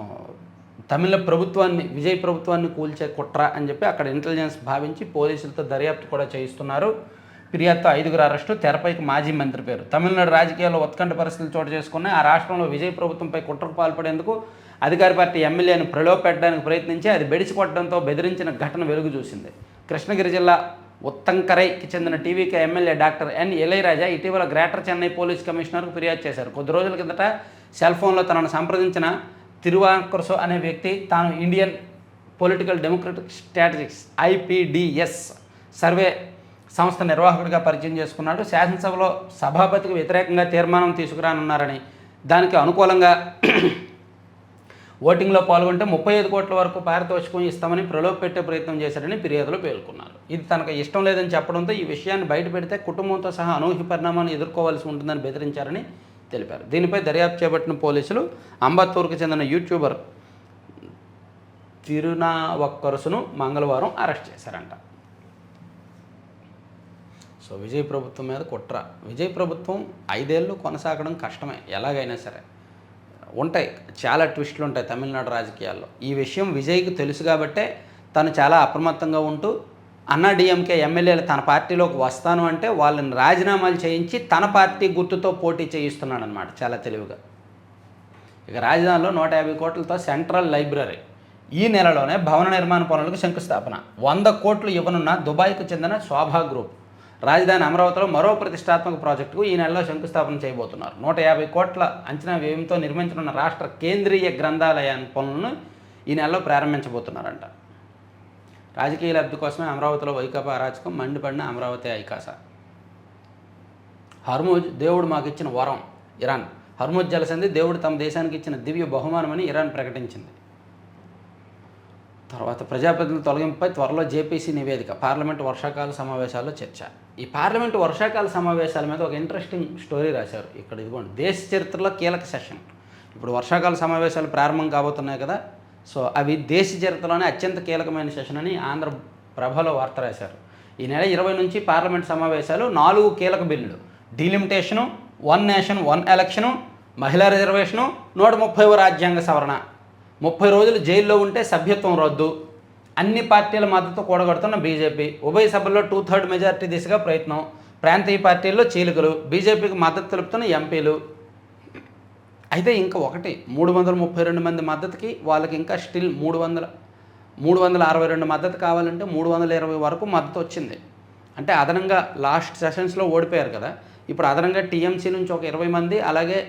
తమిళ ప్రభుత్వాన్ని, విజయ్ ప్రభుత్వాన్ని కూల్చే కుట్ర అని చెప్పి అక్కడ ఇంటెలిజెన్స్ భావించి పోలీసులతో దర్యాప్తు కూడా చేయిస్తున్నారు. ఫిర్యాదుతో 5గురు అరెస్టు. తెరపైకి మాజీ మంత్రి పేరు. తమిళనాడు రాజకీయాల్లో ఉత్కంఠ పరిస్థితులు చోటు చేసుకున్నాయి. ఆ రాష్ట్రంలో విజయ్ ప్రభుత్వంపై కుట్రకు పాల్పడేందుకు అధికార పార్టీ ఎమ్మెల్యేను ప్రలోభపెట్టడానికి ప్రయత్నించి అది బెడిసి కొట్టడంతో బెదిరించిన ఘటన వెలుగు చూసింది. కృష్ణగిరి జిల్లా ఉత్తంకరైకి చెందిన TVK MLA doctor N Ilayaraja ఇటీవల గ్రేటర్ చెన్నై పోలీస్ కమిషనర్కు ఫిర్యాదు చేశారు. కొద్ది రోజుల కిందట సెల్ ఫోన్లో తనను సంప్రదించిన తిరువాంకురసు అనే వ్యక్తి తాను Indian political democratic strategics IPDS survey సంస్థ నిర్వాహకుడిగా పరిచయం చేసుకున్నాడు. శాసనసభలో సభాపతికి వ్యతిరేకంగా తీర్మానం తీసుకురానున్నారని, దానికి అనుకూలంగా ఓటింగ్లో పాల్గొంటే 35 కోట్ల వరకు పారితోషికం ఇస్తామని ప్రలోభ పెట్టే ప్రయత్నం చేశారని ఫిర్యాదులో పేర్కొన్నారు. ఇది తనకు ఇష్టం లేదని చెప్పడంతో ఈ విషయాన్ని బయటపెడితే కుటుంబంతో సహా అనూహ్య పరిణామాన్ని ఎదుర్కోవాల్సి ఉంటుందని బెదిరించారని తెలిపారు. దీనిపై దర్యాప్తు చేపట్టిన పోలీసులు అంబత్తూరుకు చెందిన యూట్యూబర్ తిరునావక్కరసును మంగళవారం అరెస్ట్ చేశారంట. సో విజయ్ ప్రభుత్వం మీద కుట్ర. విజయ్ ప్రభుత్వం 5 ఏళ్ళు కొనసాగడం కష్టమే ఎలాగైనా సరే. ఉంటాయి, చాలా ట్విస్టులు ఉంటాయి తమిళనాడు రాజకీయాల్లో. ఈ విషయం విజయ్కి తెలుసు కాబట్టే తను చాలా అప్రమత్తంగా ఉంటూ అన్నాడీఎంకే ఎమ్మెల్యేలు తన పార్టీలోకి వస్తాను అంటే వాళ్ళని రాజీనామాలు చేయించి తన పార్టీ గుర్తుతో పోటీ చేయిస్తున్నాడు అనమాట చాలా తెలివిగా. ఇక రాజధానిలో 150 కోట్లతో సెంట్రల్ లైబ్రరీ, ఈ నెలలోనే భవన నిర్మాణ పనులకు శంకుస్థాపన. 100 కోట్లు ఇవ్వనున్న దుబాయ్కు చెందిన శోభా గ్రూప్ రాజధాని అమరావతిలో మరో ప్రతిష్టాత్మక ప్రాజెక్టుకు ఈ నెలలో శంకుస్థాపన చేయబోతున్నారు. 150 కోట్ల అంచనా వ్యయంతో నిర్మించనున్న రాష్ట్ర కేంద్రీయ గ్రంథాలయాన్ని పనులను ఈ నెలలో ప్రారంభించబోతున్నారంట. రాజకీయ లబ్ధి కోసమే అమరావతిలో వైకాపా అరాచకం, మండిపడిన అమరావతి ఐకాస. హర్ముజ్ దేవుడు మాకు ఇచ్చిన వరం, ఇరాన్. హర్ముజ్ జలసంధి దేవుడు తమ దేశానికి ఇచ్చిన దివ్య బహుమానమని ఇరాన్ ప్రకటించింది. తర్వాత ప్రజాప్రతినిధుల తొలగింపుపై త్వరలో జేపీసీ నివేదిక, పార్లమెంటు వర్షాకాల సమావేశాల్లో చర్చ. ఈ పార్లమెంటు వర్షాకాల సమావేశాల మీద ఒక ఇంట్రెస్టింగ్ స్టోరీ రాశారు ఇక్కడ. ఇదిగోండి, దేశ చరిత్రలో కీలక సెషన్. ఇప్పుడు వర్షాకాల సమావేశాలు ప్రారంభం కాబోతున్నాయి కదా, సో అవి దేశ చరిత్రలోనే అత్యంత కీలకమైన సెషన్ అని ఆంధ్రప్రభలో వార్త రాశారు. ఈ నెల 20 నుంచి పార్లమెంట్ సమావేశాలు. 4 కీలక బిల్లులు: డీలిమిటేషను, 1 నేషన్ 1 ఎలక్షను, మహిళా రిజర్వేషను, 130వ రాజ్యాంగ సవరణ. 30 రోజులు జైల్లో ఉంటే సభ్యత్వం రద్దు. అన్ని పార్టీల మద్దతు కూడగడుతున్న బీజేపీ. ఉభయ సభల్లో 2/3 మెజార్టీ దిశగా ప్రయత్నం. ప్రాంతీయ పార్టీల్లో చీలికలు. బీజేపీకి మద్దతు తెలుపుతున్న ఎంపీలు. అయితే ఇంకా ఒకటి, 332 మంది మద్దతుకి వాళ్ళకి ఇంకా స్టిల్ 362 మద్దతు కావాలంటే 320 వరకు మద్దతు వచ్చింది. అంటే అదనంగా లాస్ట్ సెషన్స్లో ఓడిపోయారు కదా, ఇప్పుడు అదనంగా టీఎంసీ నుంచి ఒక 20 మంది, అలాగే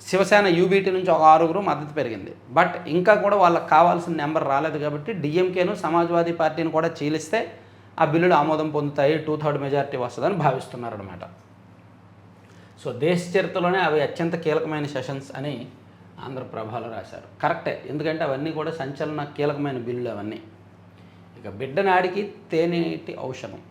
శివసేన యూబీటీ నుంచి ఒక 6 మద్దతు పెరిగింది. బట్ ఇంకా కూడా వాళ్ళకి కావాల్సిన నెంబర్ రాలేదు కాబట్టి డిఎంకేను సమాజ్వాదీ పార్టీని కూడా చీలిస్తే ఆ బిల్లులు ఆమోదం పొందుతాయి, 2/3 మెజార్టీ వస్తుందని భావిస్తున్నారన్నమాట. సో దేశ చరిత్రలోనే అవి అత్యంత కీలకమైన సెషన్స్ అని ఆంధ్రప్రభలో రాశారు. కరెక్టే, ఎందుకంటే అవన్నీ కూడా సంచలన కీలకమైన బిల్లులు అవన్నీ. ఇక బిడ్డనాడికి తేనీటి ఔషధం.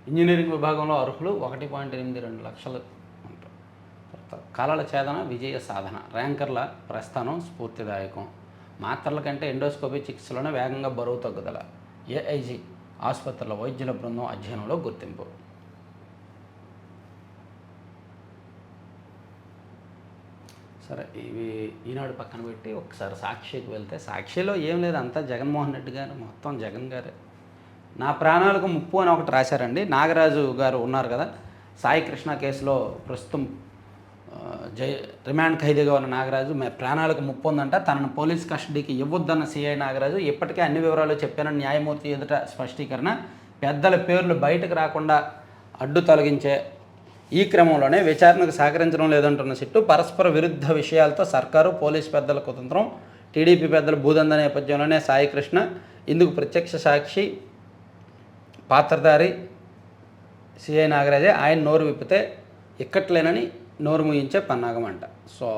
ఇంజనీరింగ్ విభాగంలో అర్హులు 1.82 లక్షలు ఉంటారు. కళల ఛేదన, విజయ సాధన. ర్యాంకర్ల ప్రస్థానం స్ఫూర్తిదాయకం. మాత్రల కంటే ఎండోస్కోపీ చికిత్సలోనే వేగంగా బరువు తగ్గుదల. ఏఐజీ ఆసుపత్రుల వైద్యుల బృందం అధ్యయనంలో గుర్తింపు. సరే, ఇవి ఈనాడు పక్కన పెట్టి ఒకసారి సాక్షికి వెళ్తే, సాక్షిలో ఏం లేదు, అంతా జగన్మోహన్ రెడ్డి గారు, మొత్తం జగన్ గారే. నా ప్రాణాలకు ముప్పు అని ఒకటి రాశారండి. నాగరాజు గారు ఉన్నారు కదా, సాయి కృష్ణ కేసులో ప్రస్తుతం రిమాండ్ ఖైదీగా ఉన్న నాగరాజు ప్రాణాలకు ముప్పు ఉందంట, తనను పోలీస్ కస్టడీకి ఇవ్వొద్దన్న సిఐ నాగరాజు ఇప్పటికే అన్ని వివరాలు చెప్పానని న్యాయమూర్తి ఎదుట స్పష్టీకరణ. పెద్దల పేర్లు బయటకు రాకుండా అడ్డు తొలగించే ఈ క్రమంలోనే విచారణకు సహకరించడం లేదంటున్న సిట్టు. పరస్పర విరుద్ధ విషయాలతో సర్కారు, పోలీసు పెద్దల కుతంత్రం. టీడీపీ పెద్దల భూదంద నేపథ్యంలోనే సాయి కృష్ణ ఇందుకు ప్రత్యక్ష సాక్షి, పాత్రధారి సిఐ నాగరాజే. ఆయన నోరు విప్పితే ఇక్కట్లేనని నోరు ముయించే పన్నాగం అంట. సో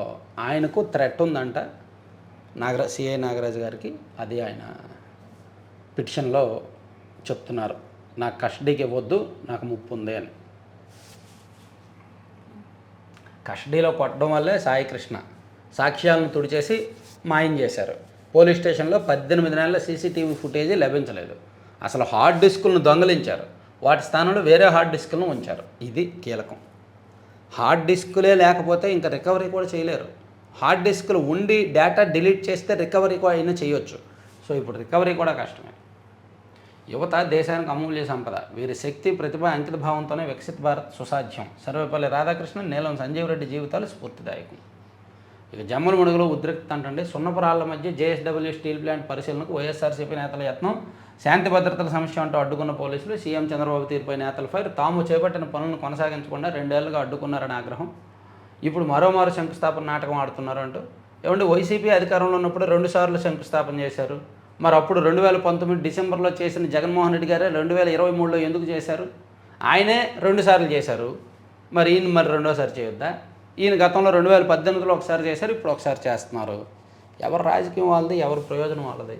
ఆయనకు థ్రెట్ ఉందంట సిఐ నాగరాజు గారికి. అది ఆయన పిటిషన్లో చెప్తున్నారు, నాకు కస్టడీకి ఇవ్వద్దు, నాకు ముప్పు ఉంది అని. కస్టడీలో కొట్టడం వల్లే సాయి కృష్ణ సాక్ష్యాలను తుడిచేసి మాయం చేశారు. పోలీస్ స్టేషన్లో 18 నెలల సీసీటీవీ ఫుటేజీ లభించలేదు. అసలు హార్డ్ డిస్కులను దొంగలించారు, వాటి స్థానంలో వేరే హార్డ్ డిస్కులను ఉంచారు. ఇది కీలకం. హార్డ్ డిస్కులే లేకపోతే ఇంకా రికవరీ కూడా చేయలేరు. హార్డ్ డిస్కులు ఉండి డేటా డిలీట్ చేస్తే రికవరీ కూడా అయినా చేయొచ్చు. సో ఇప్పుడు రికవరీ కూడా కష్టమే. యువత దేశానికి అమూల్య సంపద. వీరి శక్తి, ప్రతిభ, అంకిత భావంతోనే వికసిత్ భారత్ సుసాధ్యం. సర్వేపల్లి రాధాకృష్ణన్, నీలం సంజీవ్ రెడ్డి జీవితాలు స్ఫూర్తిదాయకం. ఇక జమ్మల ముడుగులో ఉద్రిక్తత అంటండి. సున్నపురాళ్ల మధ్య జేఎస్డబ్ల్యూ స్టీల్ ప్లాంట్ పరిశీలనకు వైఎస్ఆర్సీపీ నేతల యత్నం. శాంతి భద్రతల సమస్య అంటూ అడ్డుకున్న పోలీసులు. సీఎం చంద్రబాబు తీరుపై నేతల ఫైర్. తాము చేపట్టిన పనులను కొనసాగించకుండా 2 ఏళ్లుగా అడ్డుకున్నారని ఆగ్రహం. ఇప్పుడు మరోమారు శంకుస్థాపన నాటకం ఆడుతున్నారు అంటూ. ఏమంటే వైసీపీ అధికారంలో ఉన్నప్పుడు 2 సార్లు శంకుస్థాపన చేశారు. మరి అప్పుడు 2019 డిసెంబర్లో చేసిన జగన్మోహన్ రెడ్డి గారే 2023లో ఎందుకు చేశారు? ఆయనే 2 సార్లు చేశారు, మరి ఈయన మరి రెండోసారి చేయొద్దా? ఈయన గతంలో 2018లో ఒకసారి చేశారు, ఇప్పుడు ఒకసారి చేస్తున్నారు. ఎవరు రాజకీయం వాళ్ళది, ఎవరు ప్రయోజనం వాళ్ళది.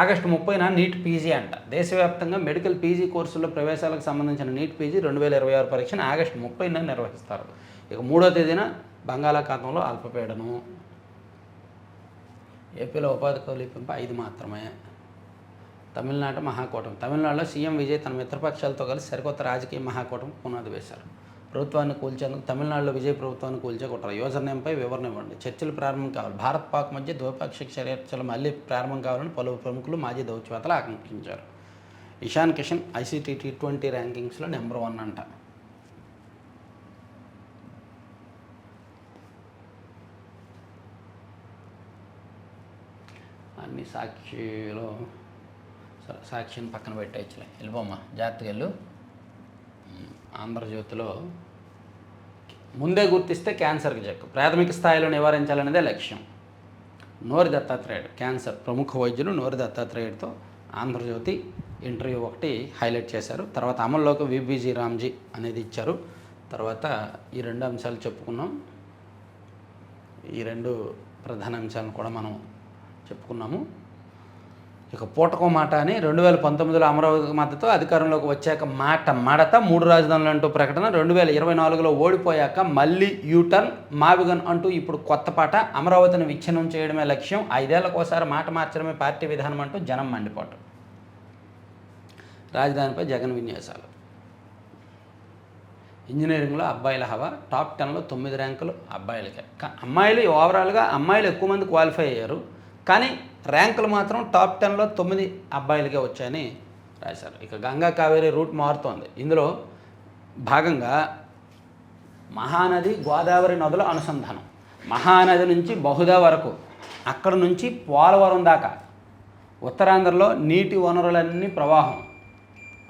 ఆగస్టు 30న నీట్ పీజీ అంట. దేశవ్యాప్తంగా మెడికల్ పీజీ కోర్సుల్లో ప్రవేశాలకు సంబంధించిన నీట్ పీజీ 2026 పరీక్షను ఆగస్టు 30న నిర్వహిస్తారు. ఇక 3వ తేదీన బంగాళాఖాతంలో అల్పపీడనం. ఏపీలో ఉపాధి కల్పింపు 5 మాత్రమే. తమిళనాడు మహాకూటమి. తమిళనాడులో సీఎం విజయ్ తన మిత్రపక్షాలతో కలిసి సరికొత్త రాజకీయ మహాకూటమి పునాది వేశారు. ప్రభుత్వాన్ని కూల్చేందుకు తమిళనాడులో విజయ్ ప్రభుత్వాన్ని కూల్చే కుట్ర. యూజర్ నేమ్పై వివరణ ఇవ్వండి. చర్చలు ప్రారంభం కావాలి. భారత్ పాక్ మధ్య ద్వైపాక్షిక చర్చలు మళ్ళీ ప్రారంభం కావాలని పలువురు ప్రముఖులు మాజీ దౌత్యవేత్తలు ఆకాంక్షించారు. ఇషాన్ కిషన్ ICC T20 ర్యాంకింగ్స్లో నెంబర్ 1 అంట. అన్ని సాక్షిలో సాక్షిని పక్కన పెట్టేయచ్చులే, వెళ్ళిపోమ్మా జాగ్రత్తగా వెళ్ళు. ఆంధ్రజ్యోతిలో ముందే గుర్తిస్తే క్యాన్సర్కి చెక్కు, ప్రాథమిక స్థాయిలో నివారించాలనేదే లక్ష్యం. నోరి దత్తాత్రేయుడు క్యాన్సర్ ప్రముఖ వైద్యులు నోరి దత్తాత్రేయుడితో ఆంధ్రజ్యోతి ఇంటర్వ్యూ ఒకటి హైలైట్ చేశారు. తర్వాత అమల్లోకి VBG రామ్జీ అనేది ఇచ్చారు. తర్వాత ఈ 2 అంశాలు చెప్పుకున్నాం. ఈ 2 ప్రధాన అంశాలను కూడా మనం చెప్పుకున్నాము. ఇక పూటకో మాట అని 2019లో అమరావతి మద్దతు అధికారంలోకి వచ్చాక మాట మడత 3 రాజధానులు అంటూ ప్రకటన. 2024లో ఓడిపోయాక మళ్ళీ యూటర్న్ మావిగన్ అంటూ ఇప్పుడు కొత్త పాట. అమరావతిని విచ్ఛిన్నం చేయడమే లక్ష్యం, 5 ఏళ్లకోసారి మాట మార్చడమే పార్టీ విధానం అంటూ జనం మండిపాటు. రాజధానిపై జగన్ విన్యాసాలు. ఇంజనీరింగ్లో అబ్బాయిల హవా, టాప్ 10లో 9 ర్యాంకులు అబ్బాయిలకే. అమ్మాయిలు ఓవరాల్గా అమ్మాయిలు ఎక్కువ మంది క్వాలిఫై అయ్యారు, కానీ ర్యాంకులు మాత్రం టాప్ 10లో 9 అబ్బాయిలకే వచ్చాయని రాశారు. ఇక గంగా కావేరీ రూట్ మారుతోంది. ఇందులో భాగంగా మహానది గోదావరి నదుల అనుసంధానం. మహానది నుంచి బహుదా వరకు, అక్కడ నుంచి పోలవరం దాకా ఉత్తరాంధ్రలో నీటి వనరులన్నీ ప్రవాహం.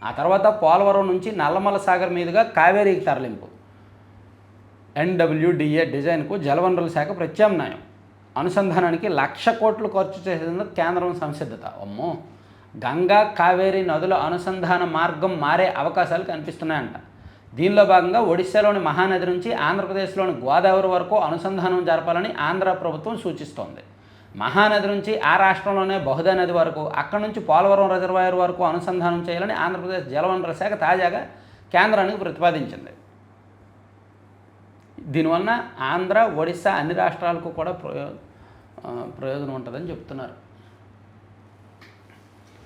ఆ తర్వాత పోలవరం నుంచి నల్లమల సాగర్ మీదుగా కావేరీకి తరలింపు. NWDA డిజైన్కు జలవనరుల శాఖ ప్రత్యామ్నాయం. అనుసంధానానికి 1,00,000 కోట్లు ఖర్చు చేసేందుకు కేంద్రం సంసిద్ధత. అమ్మో, గంగా కావేరీ నదుల అనుసంధాన మార్గం మారే అవకాశాలు కనిపిస్తున్నాయంట. దీనిలో భాగంగా ఒడిశాలోని మహానది నుంచి ఆంధ్రప్రదేశ్లోని గోదావరి వరకు అనుసంధానం జరపాలని ఆంధ్ర ప్రభుత్వం సూచిస్తోంది. మహానది నుంచి ఆ రాష్ట్రంలోనే బహుదా నది వరకు, అక్కడి నుంచి పోలవరం రిజర్వాయర్ వరకు అనుసంధానం చేయాలని ఆంధ్రప్రదేశ్ జలవనరుల శాఖ తాజాగా కేంద్రానికి ప్రతిపాదించింది. దీనివల్ల ఆంధ్ర, ఒడిశా అన్ని రాష్ట్రాలకు కూడా ప్రయోజనం ఉంటుందని చెప్తున్నారు.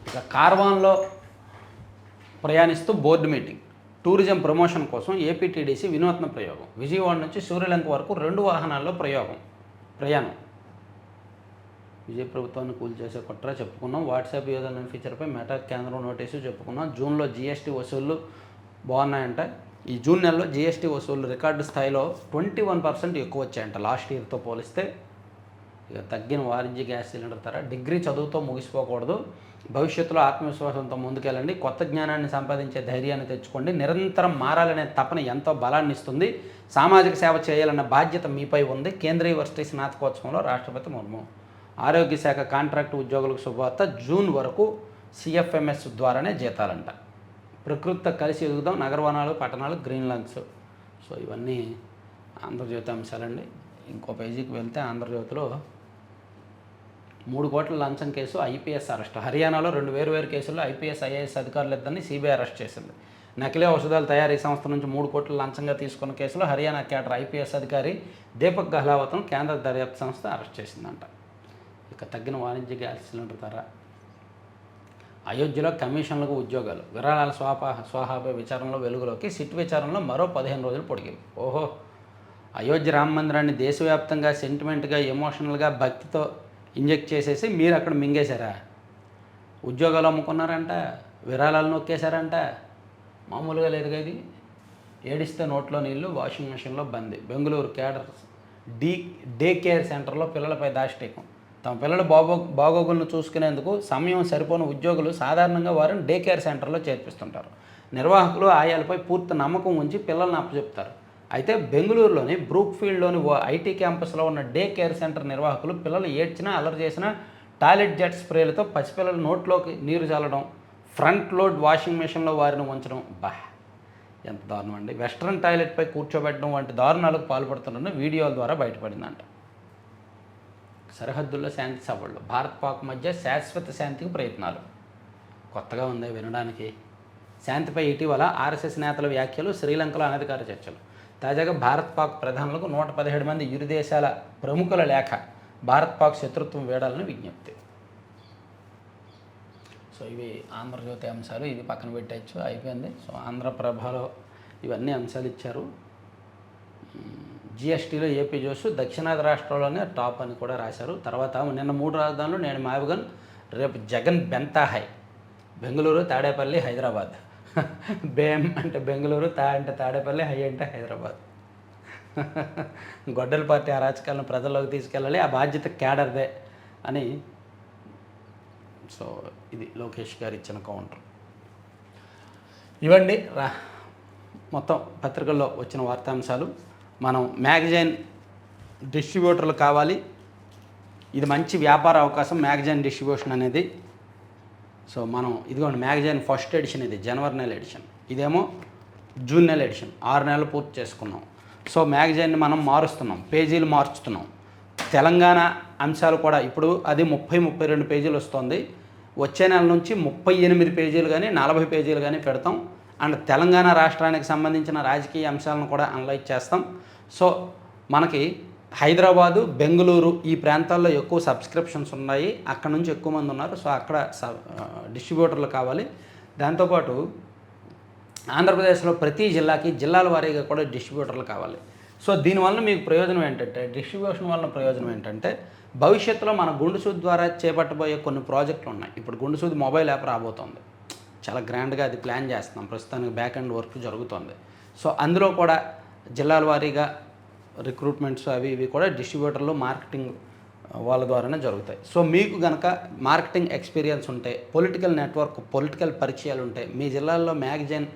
ఇక కార్వాన్లో ప్రయాణిస్తూ బోర్డు మీటింగ్. టూరిజం ప్రమోషన్ కోసం APTDC వినూత్న ప్రయోగం. విజయవాడ నుంచి సూర్యలంక వరకు 2 వాహనాల్లో ప్రయాణం. విజయ్ ప్రభుత్వాన్ని కూల్చేసే కుట్ర చెప్పుకున్నాం. వాట్సాప్ యూజర్ ఫీచర్పై మెటా కేంద్రం నోటీసు చెప్పుకున్నాం. జూన్లో GST వసూళ్లు బాగున్నాయంట. ఈ జూన్ నెలలో GST వసూళ్లు రికార్డు స్థాయిలో 21% ఎక్కువ వచ్చాయంట లాస్ట్ ఇయర్తో పోలిస్తే. ఇక తగ్గిన వాణిజ్య గ్యాస్ సిలిండర్ ధర. డిగ్రీ చదువుతో ముగిసిపోకూడదు, భవిష్యత్తులో ఆత్మవిశ్వాసంతో ముందుకెళ్ళండి, కొత్త జ్ఞానాన్ని సంపాదించే ధైర్యాన్ని తెచ్చుకోండి, నిరంతరం మారాలనే తపన ఎంతో బలాన్ని ఇస్తుంది, సామాజిక సేవ చేయాలన్న బాధ్యత మీపై ఉంది. కేంద్రీయ యూనివర్సిటీ స్నాతకోత్సవంలో రాష్ట్రపతి ముర్ము. ఆరోగ్య శాఖ కాంట్రాక్టు ఉద్యోగులకు శుభవార్త, జూన్ వరకు CFMS ద్వారానే జీతాలంట. ప్రకృతితో కలిసి ఎదుగుదాం, నగరవనాలు పట్టణాలు గ్రీన్ లంగ్స్. సో ఇవన్నీ ఆంధ్రజ్యోతి అంశాలండి. ఇంకో పేజీకి వెళ్తే ఆంధ్రజ్యోతిలో 3 కోట్ల లంచం కేసు IPS అరెస్ట్. హర్యానాలో 2 వేర్వేరు కేసుల్లో IPS IAS అధికారులిద్దరిని CBI అరెస్ట్ చేసింది. నకిలీ ఔషధాల తయారీ సంస్థ నుంచి 3 కోట్ల లంచంగా తీసుకున్న కేసులో హర్యానా క్యాడర్ IPS అధికారి దీపక్ గహ్లావత్ను కేంద్ర దర్యాప్తు సంస్థ అరెస్ట్ చేసిందంట. ఇక తగ్గిన వాణిజ్య గ్యాస్ సిలిండర్ ధర. అయోధ్యలో కమిషన్లకు ఉద్యోగాలు. విరాళాల స్వాహాపై విచారణలో వెలుగులోకి. సిట్ విచారణలో మరో 15 రోజులు పొడిగింది. ఓహో, అయోధ్య రామ మందిరాన్ని దేశవ్యాప్తంగా సెంటిమెంట్గా, ఎమోషనల్గా, భక్తితో ఇంజెక్ట్ చేసేసి మీరు అక్కడ మింగేశారా? ఉద్యోగాలు అమ్ముకున్నారంట, విరాళాలు నొక్కేశారంట. మామూలుగా లేదుగా ఇది. ఏడిస్తే నోట్లో నీళ్లు, వాషింగ్ మెషిన్లో బందీ. బెంగళూరు క్యాడర్ డే కేర్ సెంటర్లో పిల్లలపై దాష్టీకం. తమ పిల్లల బాగోగులను చూసుకునేందుకు సమయం సరిపోని ఉద్యోగులు సాధారణంగా వారిని డే కేర్ సెంటర్లో చేర్పిస్తుంటారు. నిర్వాహకులు ఆయాలపై పూర్తి నమ్మకం ఉంచి పిల్లల్ని అప్పచెప్తారు. అయితే బెంగళూరులోని బ్రూక్ఫీల్డ్లోని ఓ IT క్యాంపస్లో ఉన్న డే కేర్ సెంటర్ నిర్వాహకులు పిల్లలు ఏడ్చినా, అల్లరి చేసినా టాయిలెట్ జెట్ స్ప్రేలతో పసిపిల్లల నోట్లోకి నీరు చల్లడం, ఫ్రంట్ లోడ్ వాషింగ్ మెషిన్లో వారిని ఉంచడం. ఎంత దారుణం అండి. వెస్ట్రన్ టాయిలెట్పై కూర్చోబెట్టడం వంటి దారుణాలకు పాల్పడుతున్న వీడియోల ద్వారా బయటపడిందంట. సరిహద్దుల్లో శాంతి సభలు. భారత్ పాక్ మధ్య శాశ్వత శాంతికి ప్రయత్నాలు. కొత్తగా ఉంది వినడానికి. శాంతిపై ఇటీవల RSS నేతల వ్యాఖ్యలు, శ్రీలంకలో అనధికార చర్చలు. తాజాగా భారత్ పాక్ ప్రధానులకు 117 మంది ఇరు దేశాల ప్రముఖుల లేఖ. భారత్ పాక్ శత్రుత్వం వీడాలని విజ్ఞప్తి. సో ఇవి ఆంధ్రజ్యోతి అంశాలు. ఇది పక్కన పెట్టచ్చు, అయిపోయింది. సో ఆంధ్రప్రభలో ఇవన్నీ అంశాలు ఇచ్చారు. జిఎస్టీలో ఏపీ జోసు దక్షిణాది రాష్ట్రాల్లోనే టాప్ అని కూడా రాశారు. తర్వాత నిన్న 3 రాజధానులు నేడు మహబూబ్గంజ్, రేపు జగన్ బెంతా హై. బెంగళూరు, తాడేపల్లి, హైదరాబాద్. బేమ్ అంటే బెంగళూరు, అంటే తాడేపల్లి, హై అంటే హైదరాబాద్. గొడ్డల పార్టీ అరాచకాలను ప్రజల్లోకి తీసుకెళ్ళాలి, ఆ బాధ్యత క్యాడర్దే అని. సో ఇది లోకేష్ గారు ఇచ్చిన కౌంటర్. ఇవ్వండి మొత్తం పత్రికల్లో వచ్చిన వార్తాంశాలు. మనం మ్యాగజైన్ డిస్ట్రిబ్యూటర్లు కావాలి, ఇది మంచి వ్యాపార అవకాశం మ్యాగజైన్ డిస్ట్రిబ్యూషన్ అనేది. సో మనం ఇదిగోండి మ్యాగజైన్ ఫస్ట్ ఎడిషన్, ఇది జనవరి నెల ఎడిషన్, ఇదేమో జూన్ నెల ఎడిషన్, 6 నెలలు పూర్తి చేసుకున్నాం. సో మ్యాగజైన్ని మనం మారుస్తున్నాం, పేజీలు మార్చుతున్నాం. తెలంగాణ అంశాలు కూడా ఇప్పుడు అది 30-32 పేజీలు వస్తుంది. వచ్చే నెల నుంచి 38 పేజీలు కానీ 40 పేజీలు కానీ పెడతాం. అండ్ తెలంగాణ రాష్ట్రానికి సంబంధించిన రాజకీయ అంశాలను కూడా అనలైజ్ చేస్తాం. సో మనకి హైదరాబాదు, బెంగళూరు ఈ ప్రాంతాల్లో ఎక్కువ సబ్స్క్రిప్షన్స్ ఉన్నాయి, అక్కడ నుంచి ఎక్కువ మంది ఉన్నారు. సో అక్కడ డిస్ట్రిబ్యూటర్లు కావాలి. దాంతోపాటు ఆంధ్రప్రదేశ్లో ప్రతి జిల్లాకి జిల్లాల వారీగా కూడా డిస్ట్రిబ్యూటర్లు కావాలి. సో దీనివల్ల మీకు ప్రయోజనం ఏంటంటే, డిస్ట్రిబ్యూషన్ వల్ల ప్రయోజనం ఏంటంటే, భవిష్యత్తులో మన గుండుసూది ద్వారా చేపట్టబోయే కొన్ని ప్రాజెక్టులు ఉన్నాయి. ఇప్పుడు గుండుసూది మొబైల్ యాప్ రాబోతోంది, చాలా గ్రాండ్గా అది ప్లాన్ చేస్తున్నాం, ప్రస్తుతానికి బ్యాక్ అండ్ వర్క్ జరుగుతుంది. సో అందులో కూడా జిల్లాల వారీగా రిక్రూట్మెంట్స్ అవి ఇవి కూడా డిస్ట్రిబ్యూటర్లు మార్కెటింగ్ వాళ్ళ ద్వారానే జరుగుతాయి. సో మీకు కనుక మార్కెటింగ్ ఎక్స్పీరియన్స్ ఉంటే, పొలిటికల్ నెట్వర్క్, పొలిటికల్ పరిచయాలు ఉంటే, మీ జిల్లాల్లో మ్యాగజైన్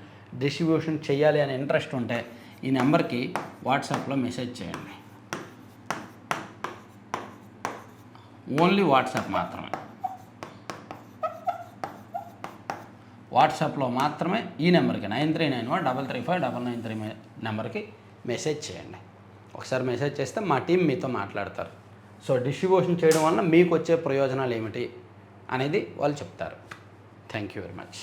డిస్ట్రిబ్యూషన్ చేయాలి అనే ఇంట్రెస్ట్ ఉంటే ఈ నెంబర్కి వాట్సాప్లో మెసేజ్ చేయండి. ఓన్లీ వాట్సాప్ మాత్రమే, వాట్సాప్లో మాత్రమే ఈ నెంబర్కి 9391335993 నెంబర్కి మెసేజ్ చేయండి. ఒకసారి మెసేజ్ చేస్తే మా టీం మీతో మాట్లాడతారు. సో డిస్ట్రిబ్యూషన్ చేయడం వల్ల మీకు వచ్చే ప్రయోజనాలు ఏమిటి అనేది వాళ్ళు చెప్తారు. Thank you very much.